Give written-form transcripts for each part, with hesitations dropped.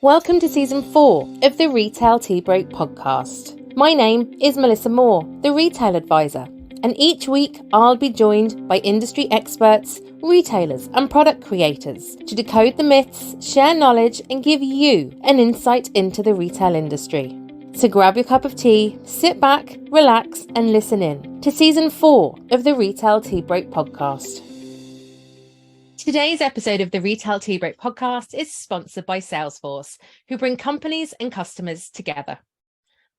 Welcome to Season 4 of the Retail Tea Break podcast. My name is Melissa Moore, the Retail Advisor, and each week I'll be joined by industry experts, retailers and product creators to decode the myths, share knowledge and give you an insight into the retail industry. So grab your cup of tea, sit back, relax and listen in to Season 4 of the Retail Tea Break podcast. Today's episode of the Retail Tea Break podcast is sponsored by Salesforce, who bring companies and customers together.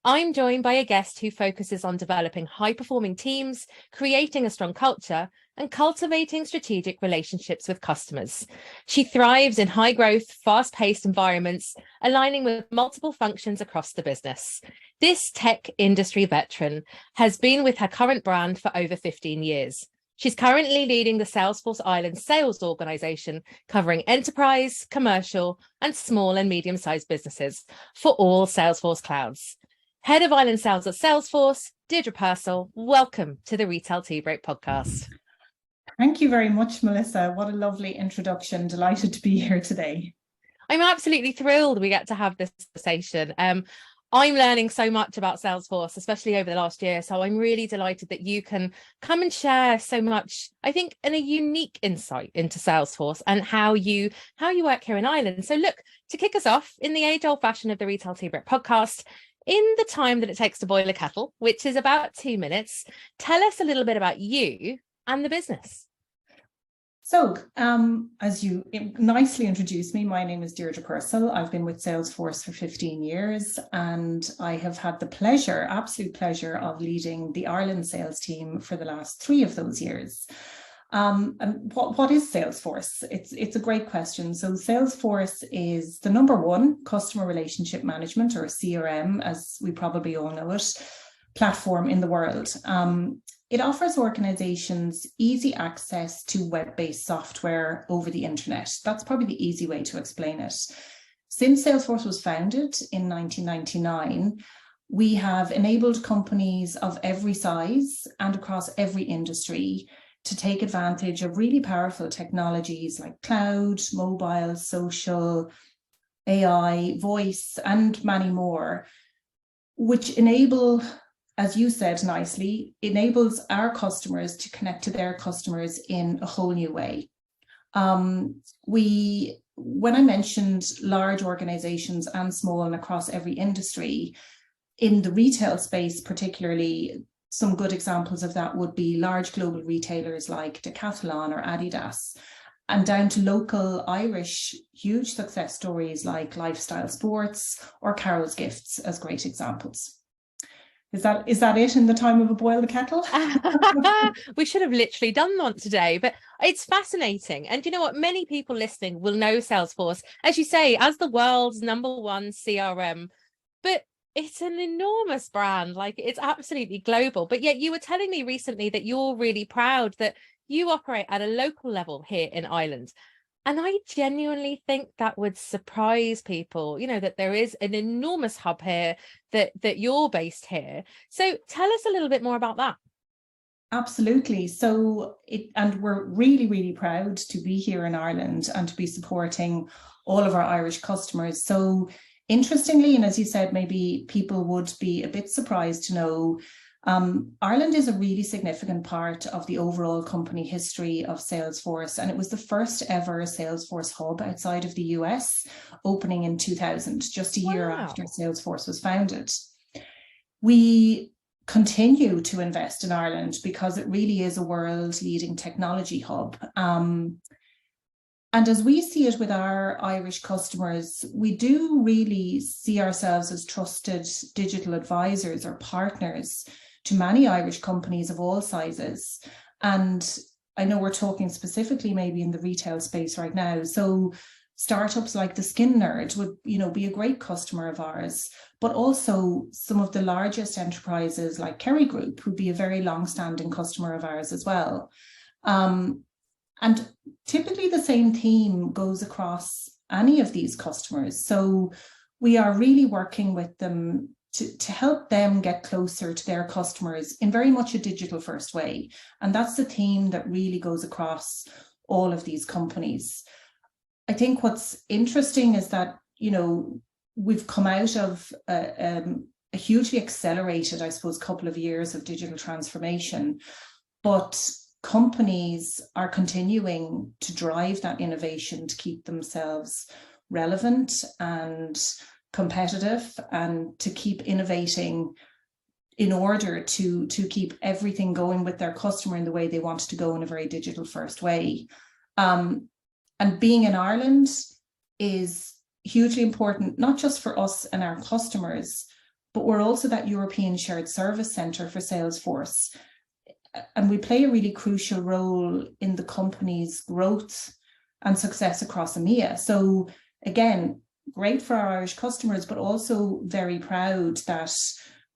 I'm joined by a guest who focuses on developing high-performing teams, creating a strong culture, and cultivating strategic relationships with customers. She thrives in high-growth, fast-paced environments, aligning with multiple functions across the business. This tech industry veteran has been with her current brand for over 15 years. She's currently leading the Salesforce Ireland sales organization, covering enterprise, commercial, and small and medium-sized businesses for all Salesforce clouds. Head of Ireland Sales at Salesforce, Deirdre, welcome to the Retail Tea Break podcast. Thank you very much, Melissa. What a lovely introduction. Delighted to be here today. I'm absolutely thrilled we get to have this conversation. I'm learning so much about Salesforce, especially over the last year. So I'm really delighted that you can come and share so much, I think, in a unique insight into Salesforce and how you work here in Ireland. So look, to kick us off, in the age-old fashion of the Retail Tea Break podcast, in the time that it takes to boil a kettle, which is about 2 minutes, tell us a little bit about you and the business. So, as you nicely introduced me, my name is Deirdre Purcell. I've been with Salesforce for 15 years, and I have had the pleasure, absolute pleasure, of leading the Ireland sales team for the last 3 of those years. And what is Salesforce? It's a great question. So Salesforce is the #1 customer relationship management, or CRM, as we probably all know it, platform in the world. It offers organizations easy access to web-based software over the internet. That's probably the easy way to explain it. Since Salesforce was founded in 1999, we have enabled companies of every size and across every industry to take advantage of really powerful technologies like cloud, mobile, social, AI, voice, and many more, which enable, as you said nicely, enables our customers to connect to their customers in a whole new way. When I mentioned large organizations and small and across every industry, in the retail space particularly, some good examples of that would be large global retailers like Decathlon or Adidas, and down to local Irish huge success stories like Lifestyle Sports or Carol's Gifts as great examples. Is that it in the time of a boil the kettle? We should have literally done one today, but it's fascinating. And you know what? Many people listening will know Salesforce, as you say, as the world's #1 CRM, but it's an enormous brand. Like, it's absolutely global. But yet you were telling me recently that you're really proud that you operate at a local level here in Ireland. And I genuinely think that would surprise people, you know, that there is an enormous hub here, that you're based here. So tell us a little bit more about that. Absolutely. So and we're really, really proud to be here in Ireland and to be supporting all of our Irish customers. So interestingly, and as you said, maybe people would be a bit surprised to know, Ireland is a really significant part of the overall company history of Salesforce, and it was the first ever Salesforce hub outside of the US, opening in 2000, just a year after Salesforce was founded. We continue to invest in Ireland because it really is a world-leading technology hub. And as we see it with our Irish customers, we do really see ourselves as trusted digital advisors or partners to many Irish companies of all sizes. And I know we're talking specifically maybe in the retail space right now. So startups like the Skin Nerd would, be a great customer of ours, but also some of the largest enterprises like Kerry Group would be a very long-standing customer of ours as well. And typically the same theme goes across any of these customers. So we are really working with them to help them get closer to their customers in very much a digital first way. And that's the theme that really goes across all of these companies. I think what's interesting is that we've come out of a hugely accelerated, I suppose, couple of years of digital transformation, but companies are continuing to drive that innovation to keep themselves relevant and competitive, and to keep innovating in order to keep everything going with their customer in the way they want to go, in a very digital first way. And being in Ireland is hugely important, not just for us and our customers, but we're also that European shared service centre for Salesforce. And we play a really crucial role in the company's growth and success across EMEA. So again, great for our Irish customers, but also very proud that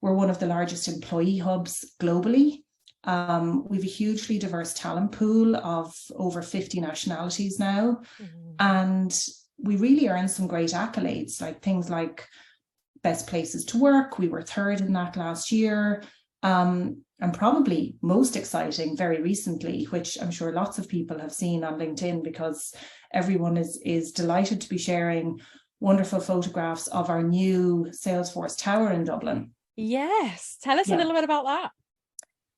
we're one of the largest employee hubs globally. We have a hugely diverse talent pool of over 50 nationalities now. And we really earned some great accolades, like things like best places to work. We were third in that last year. And probably most exciting very recently, which I'm sure lots of people have seen on LinkedIn, because everyone is delighted to be sharing wonderful photographs of our new Salesforce Tower in Dublin. Yes. Tell us a little bit about that.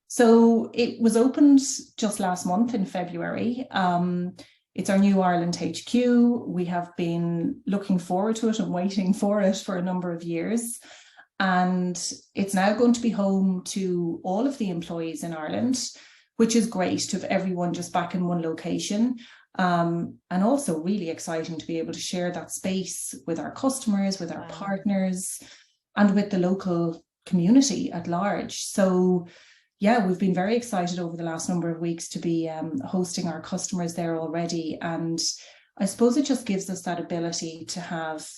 So it was opened just last month in February. It's our new Ireland HQ. We have been looking forward to it and waiting for it for a number of years. And it's now going to be home to all of the employees in Ireland, which is great to have everyone just back in one location. And also really exciting to be able to share that space with our customers, with our partners, and with the local community at large. So yeah, we've been very excited over the last number of weeks to be hosting our customers there already. And I suppose it just gives us that ability to have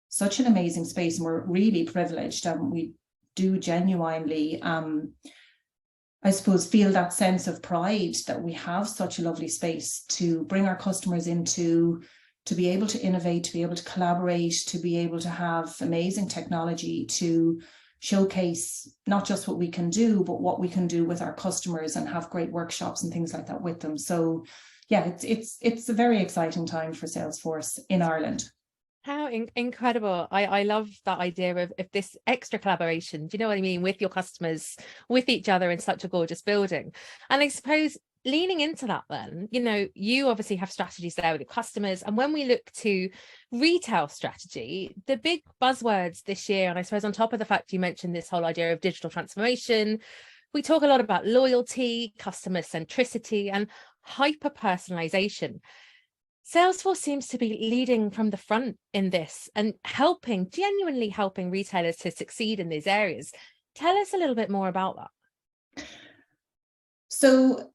such an amazing space, and we're really privileged, and we do genuinely, I suppose, feel that sense of pride that we have such a lovely space to bring our customers into, to be able to innovate, to be able to collaborate, to be able to have amazing technology to showcase not just what we can do, but what we can do with our customers, and have great workshops and things like that with them. So yeah, it's a very exciting time for Salesforce in Ireland. How incredible. I love that idea of this extra collaboration, do you know what I mean, with your customers, with each other in such a gorgeous building. And I suppose leaning into that then, you obviously have strategies there with your customers. And when we look to retail strategy, the big buzzwords this year, and I suppose on top of the fact you mentioned this whole idea of digital transformation, we talk a lot about loyalty, customer centricity, and hyper-personalisation. Salesforce seems to be leading from the front in this and genuinely helping retailers to succeed in these areas. Tell us a little bit more about that. So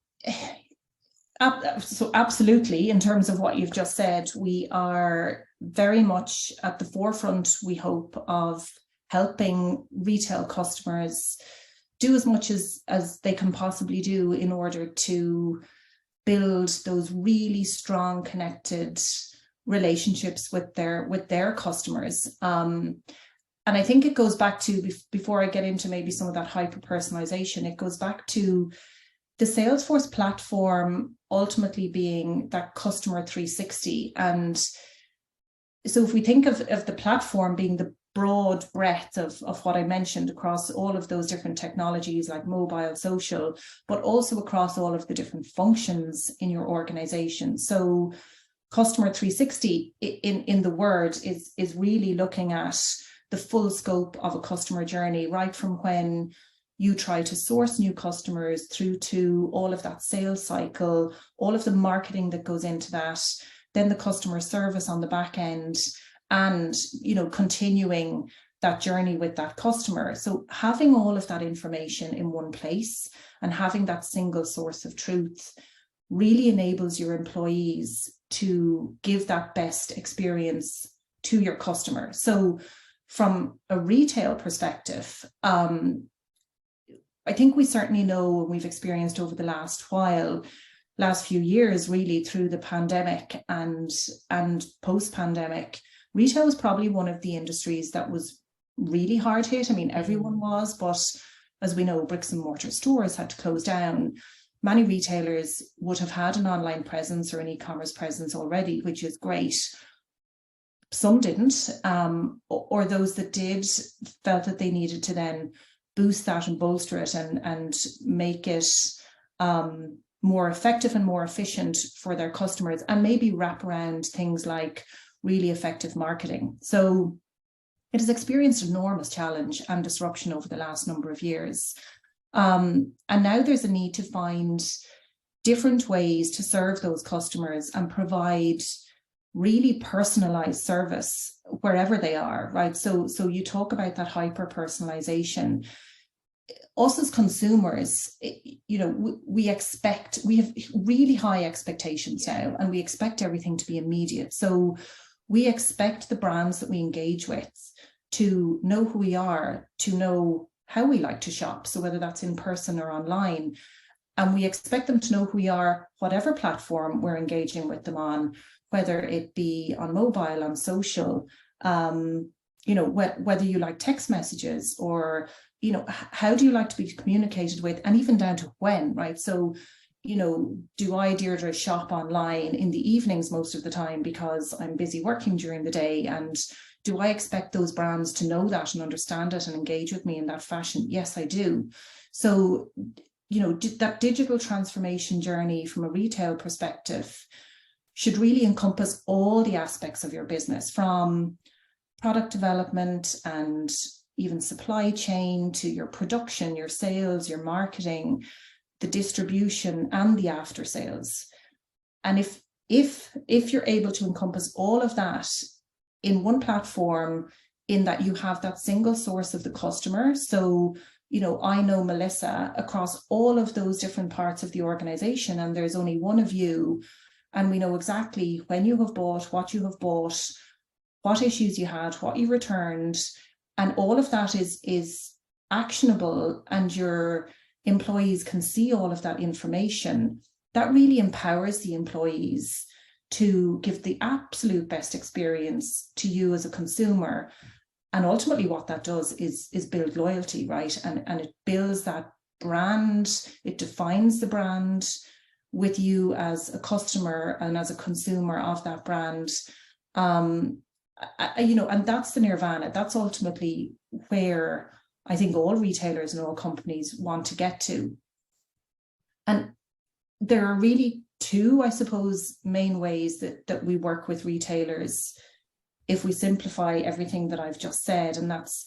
absolutely, in terms of what you've just said, we are very much at the forefront, we hope, of helping retail customers do as much as they can possibly do in order to build those really strong connected relationships with their customers. And I think it goes back to, before I get into maybe some of that hyper-personalization, it goes back to the Salesforce platform ultimately being that customer 360. And so if we think of the platform being the broad breadth of what I mentioned across all of those different technologies like mobile, social, but also across all of the different functions in your organization. So customer 360 in the word is really looking at the full scope of a customer journey, right from when you try to source new customers through to all of that sales cycle, all of the marketing that goes into that, then the customer service on the back end, and continuing that journey with that customer. So having all of that information in one place and having that single source of truth really enables your employees to give that best experience to your customer. So from a retail perspective, I think we certainly know, and we've experienced over the last few years, really through the pandemic and post-pandemic, retail was probably one of the industries that was really hard hit. I mean, everyone was, but as we know, bricks and mortar stores had to close down. Many retailers would have had an online presence or an e-commerce presence already, which is great. Some didn't, or those that did felt that they needed to then boost that and bolster it and make it more effective and more efficient for their customers, and maybe wrap around things like really effective marketing. So it has experienced enormous challenge and disruption over the last number of years. And now there's a need to find different ways to serve those customers and provide really personalized service wherever they are, right? So you talk about that hyper-personalisation. Us as consumers, you know, we have really high expectations now, and we expect everything to be immediate. So we expect the brands that we engage with to know who we are, to know how we like to shop. So whether that's in person or online, and we expect them to know who we are, whatever platform we're engaging with them on, whether it be on mobile, on social, you know, whether you like text messages or, you know, how do you like to be communicated with, and even down to when, right? So, you know, do I, Deirdre, shop online in the evenings most of the time because I'm busy working during the day? And do I expect those brands to know that and understand it and engage with me in that fashion? Yes, I do. So, you know, that digital transformation journey from a retail perspective should really encompass all the aspects of your business, from product development and even supply chain to your production, your sales, your marketing, the distribution, and the after sales. And if you're able to encompass all of that in one platform, in that you have that single source of the customer. So, you know, I know Melissa across all of those different parts of the organization, and there's only one of you, and we know exactly when you have bought, what you have bought, what issues you had, what you returned, and all of that is actionable, and your employees can see all of that information. That really empowers the employees to give the absolute best experience to you as a consumer. And ultimately what that does is build loyalty, right? And it builds that brand, it defines the brand with you as a customer and as a consumer of that brand. You know, and that's the nirvana. That's ultimately where I think all retailers and all companies want to get to. And there are really two, I suppose, main ways that we work with retailers if we simplify everything that I've just said, and that's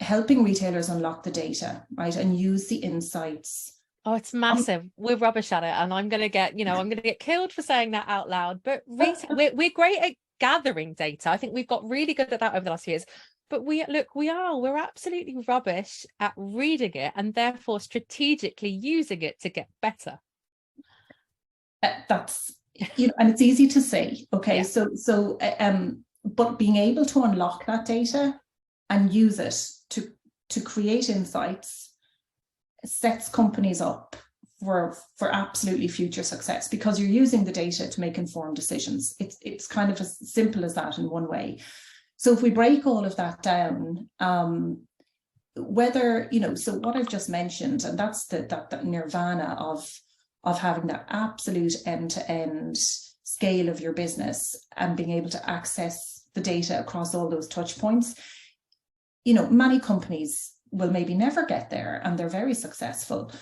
helping retailers unlock the data, right, and use the insights. Oh, it's massive. We're rubbish at it, and I'm going to get, you know, I'm going to get killed for saying that out loud. But we're great at gathering data. I think we've got really good at that over the last few years. But we're absolutely rubbish at reading it and therefore strategically using it to get better. That's, you know, and it's easy to say, okay, yeah. But being able to unlock that data and use it to create insights sets companies up for absolutely future success, because you're using the data to make informed decisions. It's kind of as simple as that in one way. So if we break all of that down, whether, you know, so what I've just mentioned, and that's that nirvana of having that absolute end-to-end scale of your business and being able to access the data across all those touch points. You know, many companies will maybe never get there, and they're very successful.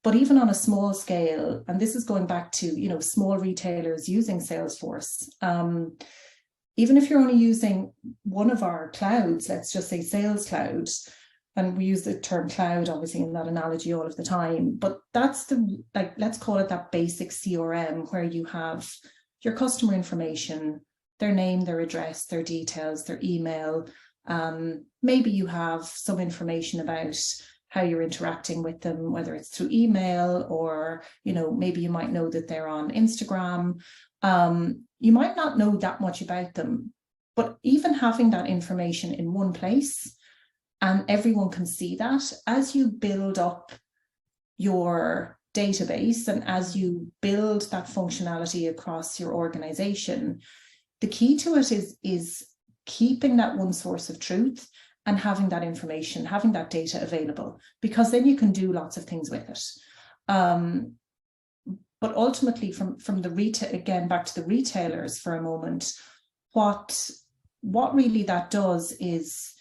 But even on a small scale, and this is going back to, you know, small retailers using Salesforce, even if you're only using one of our clouds, let's just say Sales Cloud, and we use the term cloud obviously in that analogy all of the time, but that's the, like, let's call it that basic CRM where you have your customer information, their name, their address, their details, their email. Maybe you have some information about how you're interacting with them, whether it's through email or, you know, maybe you might know that they're on Instagram. You might not know that much about them, but even having that information in one place and everyone can see that, as you build up your database and as you build that functionality across your organization, the key to it is keeping that one source of truth and having that information, having that data available, because then you can do lots of things with it. But ultimately, from the retail, again, back to the retailers for a moment, what what really that does is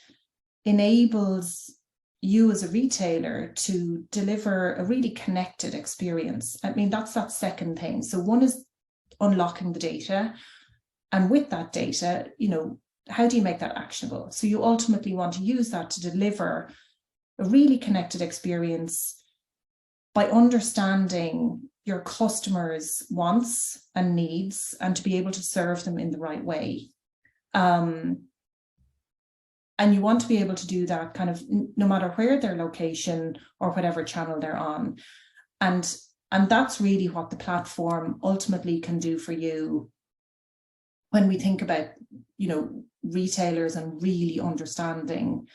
enables you as a retailer to deliver a really connected experience. I mean, that's that second thing. So one is unlocking the data. And with that data, how do you make that actionable? So you ultimately want to use that to deliver a really connected experience by understanding your customers' wants and needs and to be able to serve them in the right way. And you want to be able to do that kind of no matter where their location or whatever channel they're on. And that's really what the platform ultimately can do for you when we think about, retailers and really understanding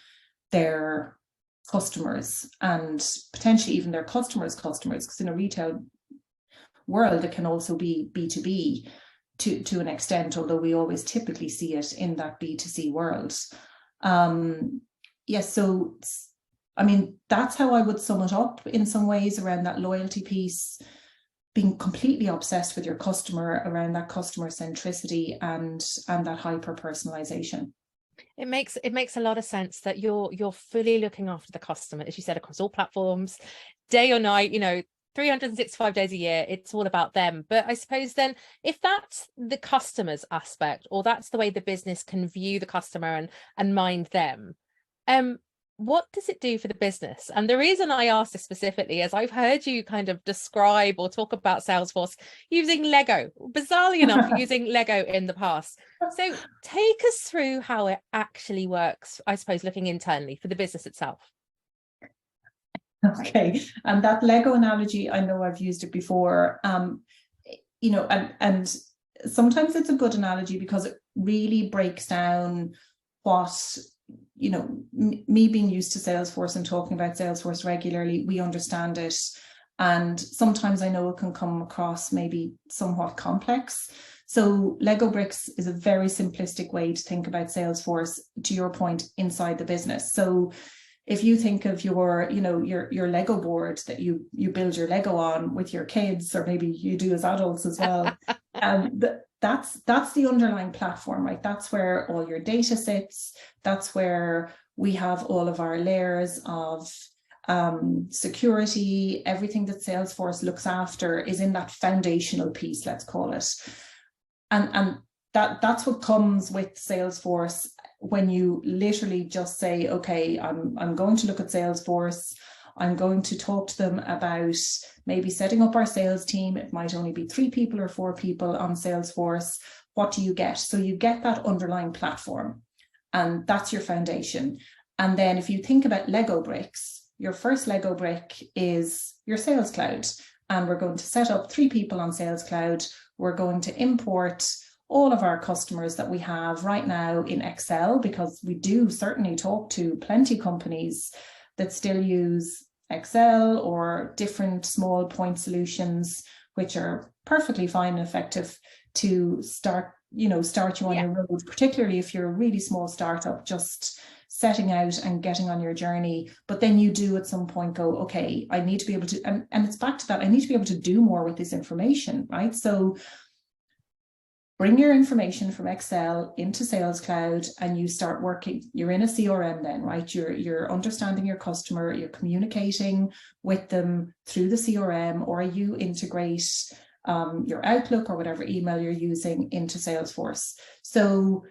their customers and potentially even their customers' customers, because in a retail world, it can also be B2B to an extent, although we always typically see it in that B2C world. So I mean, that's how I would sum it up in some ways around that loyalty piece, being completely obsessed with your customer, around that customer centricity and that hyper-personalisation. It makes a lot of sense that you're fully looking after the customer, as you said, across all platforms, day or night, 365 days a year, it's all about them. But I suppose then, if that's the customer's aspect, or that's the way the business can view the customer and mind them, what does it do for the business? And the reason I ask this specifically is I've heard you kind of describe or talk about Salesforce using Lego, bizarrely enough, using Lego in the past. So take us through how it actually works, I suppose, looking internally for the business itself. Okay, and that Lego analogy, I know I've used it before, and sometimes it's a good analogy because it really breaks down what, me being used to Salesforce and talking about Salesforce regularly, we understand it. And sometimes I know it can come across maybe somewhat complex. So Lego bricks is a very simplistic way to think about Salesforce, to your point, inside the business. So if you think of your Lego board that you build your Lego on with your kids, or maybe you do as adults as well, that's the underlying platform, right? That's where all your data sits. That's where we have all of our layers of security. Everything that Salesforce looks after is in that foundational piece, let's call it. And that's what comes with Salesforce. When you literally just say, okay, I'm going to look at Salesforce, I'm going to talk to them about maybe setting up our sales team. It might only be 3 people or 4 people on Salesforce. What do you get? So you get that underlying platform, and that's your foundation. And then if you think about Lego bricks, your first Lego brick is your Sales Cloud. And we're going to set up 3 people on Sales Cloud. We're going to import all of our customers that we have right now in Excel, because we do certainly talk to plenty of companies that still use Excel or different small point solutions, which are perfectly fine and effective to start you on your road, particularly if you're a really small startup just setting out and getting on your journey. But then you do at some point go, okay, I need to be able to, and it's back to that, I need to be able to do more with this information, right? So bring your information from Excel into Sales Cloud and you start working. You're in a CRM then, right? You're understanding your customer, you're communicating with them through the CRM, or you integrate your Outlook or whatever email you're using into Salesforce. So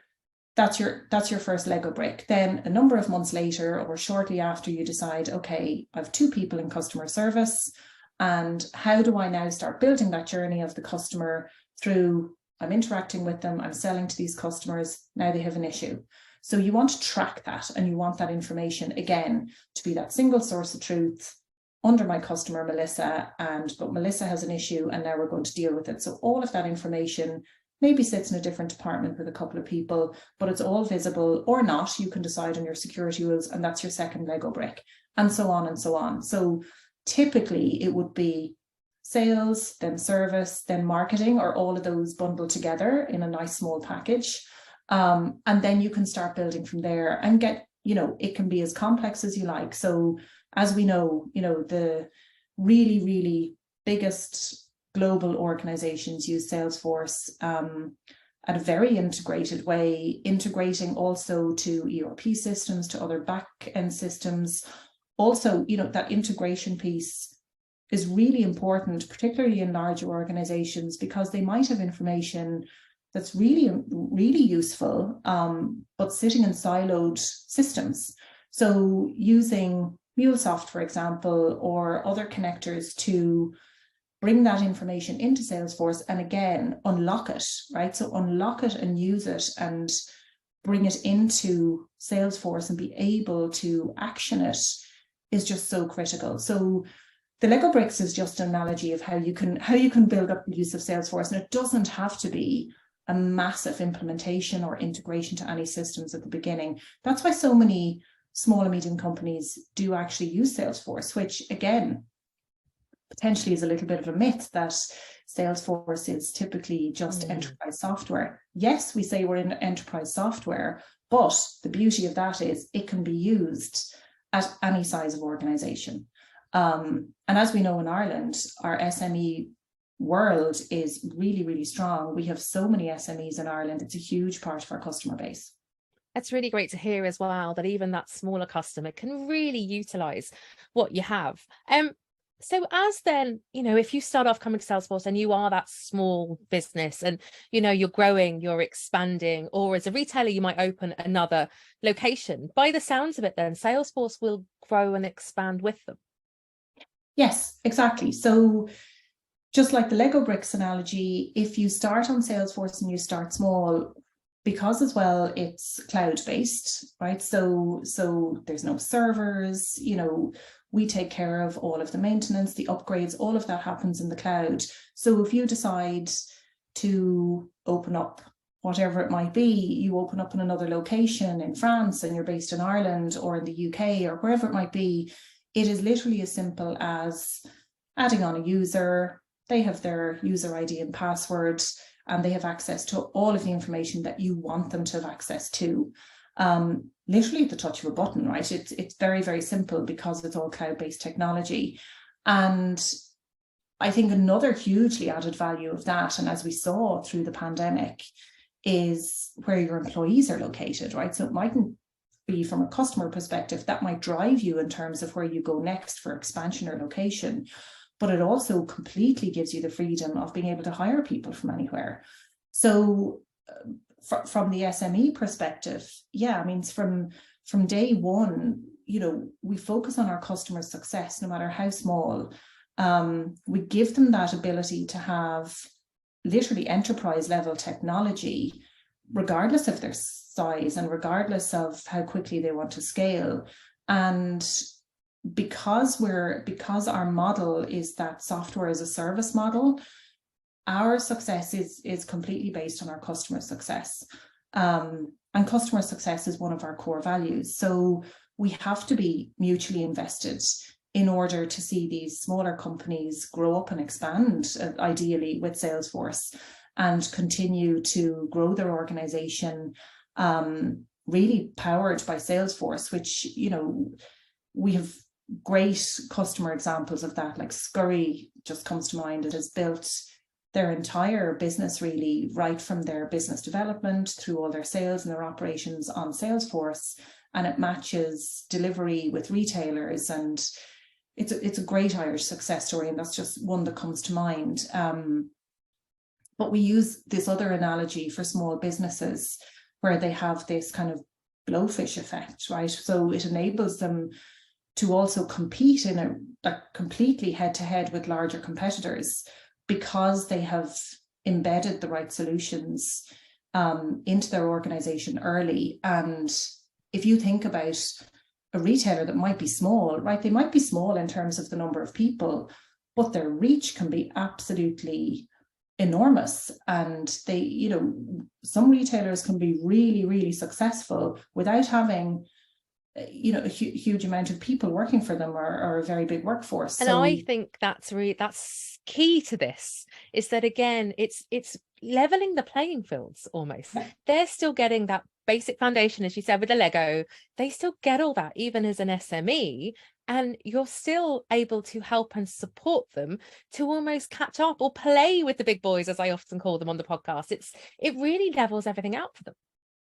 that's your first Lego brick. Then a number of months later or shortly after, you decide, okay, I have 2 people in customer service, and how do I now start building that journey of the customer through I'm interacting with them, I'm selling to these customers, now they have an issue. So you want to track that, and you want that information, again, to be that single source of truth under my customer, Melissa, but Melissa has an issue and now we're going to deal with it. So all of that information maybe sits in a different department with a couple of people, but it's all visible or not. You can decide on your security rules, and that's your second Lego brick, and so on and so on. So typically it would be sales, then service, then marketing, or all of those bundled together in a nice small package. And then you can start building from there and get, it can be as complex as you like. So as we know, the really, really biggest global organizations use Salesforce at a very integrated way, integrating also to ERP systems, to other back-end systems. Also, that integration piece is really important, particularly in larger organizations, because they might have information that's really, really useful, but sitting in siloed systems. So using MuleSoft, for example, or other connectors to bring that information into Salesforce and again, unlock it, right? So unlock it and use it and bring it into Salesforce and be able to action it is just so critical. So the Lego bricks is just an analogy of how you can build up the use of Salesforce, and it doesn't have to be a massive implementation or integration to any systems at the beginning. That's why so many small and medium companies do actually use Salesforce, which again, potentially is a little bit of a myth that Salesforce is typically just enterprise software. Yes, we say we're in enterprise software, but the beauty of that is it can be used at any size of organization. And as we know in Ireland, our SME world is really, really strong. We have so many SMEs in Ireland. It's a huge part of our customer base. It's really great to hear as well that even that smaller customer can really utilize what you have. So as then, if you start off coming to Salesforce and you are that small business and, you're growing, you're expanding, or as a retailer, you might open another location. By the sounds of it, then Salesforce will grow and expand with them. Yes, exactly. So just like the Lego bricks analogy, if you start on Salesforce and you start small, because as well it's cloud-based, right? So there's no servers, we take care of all of the maintenance, the upgrades, all of that happens in the cloud. So if you decide to open up whatever it might be, you open up in another location in France and you're based in Ireland or in the UK or wherever it might be, it is literally as simple as adding on a user. They have their user ID and password, and they have access to all of the information that you want them to have access to. Literally at the touch of a button, right? It's very, very simple because it's all cloud-based technology. And I think another hugely added value of that, and as we saw through the pandemic, is where your employees are located, right? So it mightn't be from a customer perspective, that might drive you in terms of where you go next for expansion or location, but it also completely gives you the freedom of being able to hire people from anywhere. So from the SME perspective, yeah, I mean, from day one, we focus on our customer success, no matter how small. We give them that ability to have literally enterprise level technology, regardless of their size and regardless of how quickly they want to scale. And because our model is that software as a service model, our success is completely based on our customer success. And customer success is one of our core values. So we have to be mutually invested in order to see these smaller companies grow up and expand, ideally with Salesforce, and continue to grow their organization, really powered by Salesforce, which, we have great customer examples of that, like Scurry just comes to mind. It has built their entire business really right from their business development through all their sales and their operations on Salesforce, and it matches delivery with retailers, and it's a great Irish success story, and that's just one that comes to mind. But we use this other analogy for small businesses where they have this kind of blowfish effect, right? So it enables them to also compete in a completely head-to-head with larger competitors because they have embedded the right solutions into their organization early. And if you think about a retailer that might be small, right? They might be small in terms of the number of people, but their reach can be absolutely enormous. And they, some retailers can be really, really successful without having a huge amount of people working for them or a very big workforce. And I think that's key to this, is that again, it's leveling the playing fields almost. They're still getting that basic foundation, as you said, with the Lego, they still get all that, even as an SME. And you're still able to help and support them to almost catch up or play with the big boys, as I often call them on the podcast. It really levels everything out for them.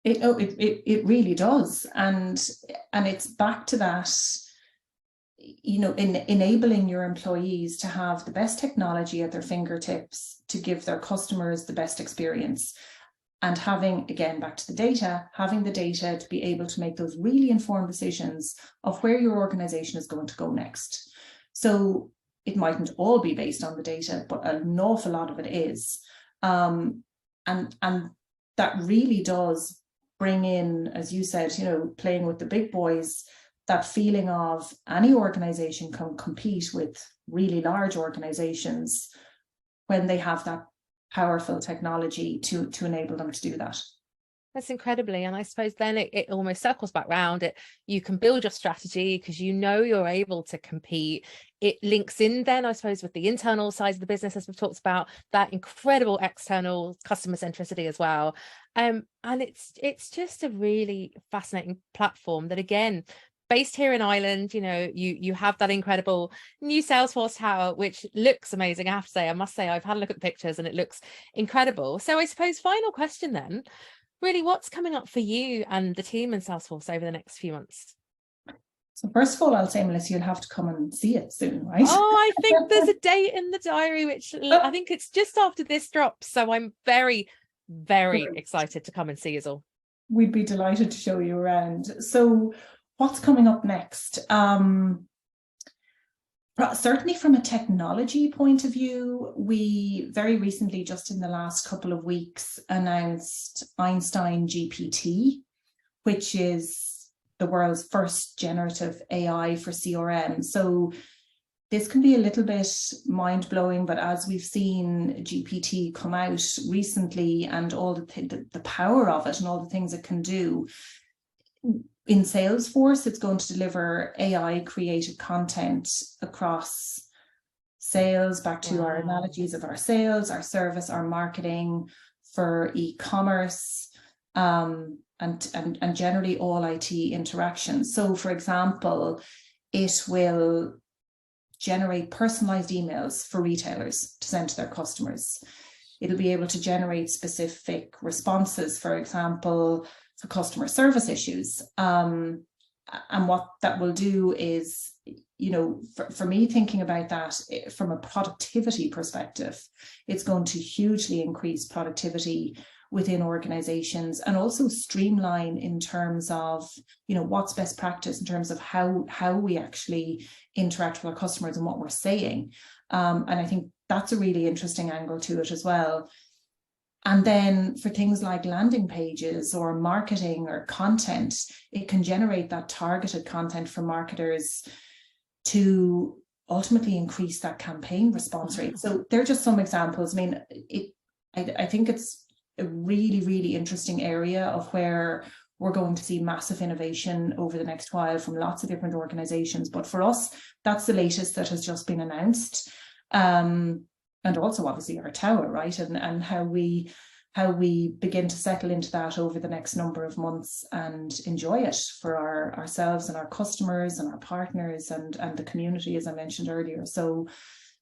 It really does. And it's back to that, in enabling your employees to have the best technology at their fingertips to give their customers the best experience. And having, again, back to the data, having the data to be able to make those really informed decisions of where your organization is going to go next. So it mightn't all be based on the data, but an awful lot of it is. And that really does bring in, as you said, playing with the big boys, that feeling of any organization can compete with really large organizations when they have that powerful technology to enable them to do that. That's incredibly, and I suppose then it almost circles back round. You can build your strategy because you're able to compete. It links in then, I suppose, with the internal side of the business, as we've talked about, that incredible external customer centricity as well. And it's just a really fascinating platform that, again, based here in Ireland, you have that incredible new Salesforce tower, which looks amazing. I must say, I've had a look at the pictures and it looks incredible. So I suppose final question then, really, what's coming up for you and the team in Salesforce over the next few months? So first of all, I'll say, Melissa, you'll have to come and see it soon, right? Oh, I think there's a date in the diary, which I think it's just after this drops. So I'm very, very excited to come and see us all. We'd be delighted to show you around. So what's coming up next? Certainly from a technology point of view, we very recently, just in the last couple of weeks, announced Einstein GPT, which is the world's first generative AI for CRM. So this can be a little bit mind-blowing, but as we've seen GPT come out recently and all the power of it and all the things it can do, in Salesforce, it's going to deliver AI created content across sales, back to our analogies of our sales, our service, our marketing, for e-commerce, and generally all IT interactions. So, for example, it will generate personalized emails for retailers to send to their customers. It'll be able to generate specific responses, for example, for customer service issues. And what that will do is, for me, thinking about that from a productivity perspective, it's going to hugely increase productivity within organizations and also streamline in terms of, what's best practice in terms of how we actually interact with our customers and what we're saying. And I think that's a really interesting angle to it as well. And then for things like landing pages or marketing or content, it can generate that targeted content for marketers to ultimately increase that campaign response rate. So they're just some examples. I mean, I think it's a really, really interesting area of where we're going to see massive innovation over the next while from lots of different organizations. But for us, that's the latest that has just been announced. And also obviously our tower, right? And how we begin to settle into that over the next number of months and enjoy it for ourselves and our customers and our partners and the community, as I mentioned earlier. So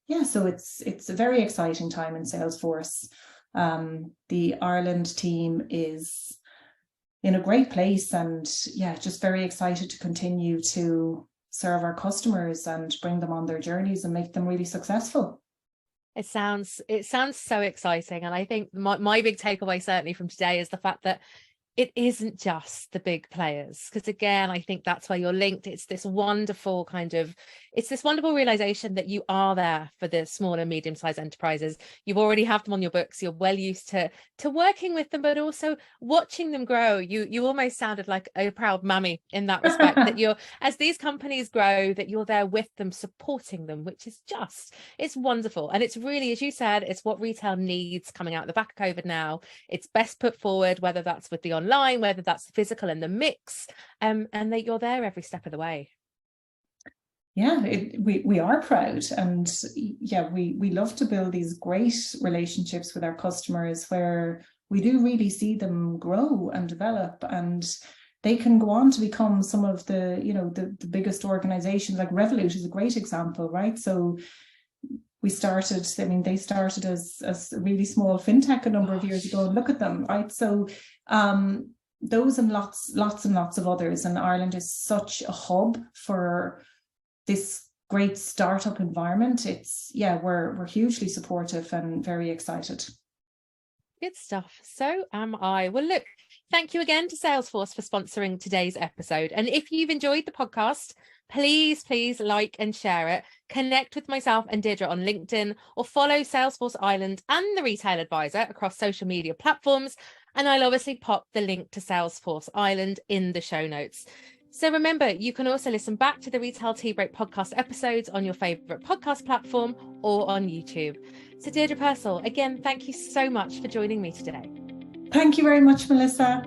yeah, so it's a very exciting time in Salesforce. The Ireland team is in a great place, and yeah, just very excited to continue to serve our customers and bring them on their journeys and make them really successful. It sounds so exciting. And I think my big takeaway certainly from today is the fact that it isn't just the big players, because again, I think that's where you're linked. It's this wonderful realization that you are there for the small and medium-sized enterprises. You already have them on your books. You're well used to working with them, but also watching them grow. You almost sounded like a proud mammy in that respect, that as these companies grow, that you're there with them, supporting them, which is it's wonderful. And it's really, as you said, it's what retail needs coming out the back of COVID now. It's best put forward, whether that's with the online, whether that's the physical and the mix, and that you're there every step of the way. Yeah, we are proud, and yeah, we love to build these great relationships with our customers where we do really see them grow and develop, and they can go on to become some of the, the biggest organizations. Like Revolut is a great example, right? So they started as a really small fintech a number of years ago, and look at them, right? So those and lots and lots of others. And Ireland is such a hub for this great startup environment. We're hugely supportive and very excited. Good stuff. So am I. Well, look, thank you again to Salesforce for sponsoring today's episode. And if you've enjoyed the podcast, please like and share it. Connect with myself and Deirdre on LinkedIn, or follow Salesforce Ireland and the Retail Advisor across social media platforms. And I'll obviously pop the link to Salesforce Ireland in the show notes. So remember, you can also listen back to the Retail Tea Break podcast episodes on your favourite podcast platform or on YouTube. So Deirdre Purcell, again, thank you so much for joining me today. Thank you very much, Melissa.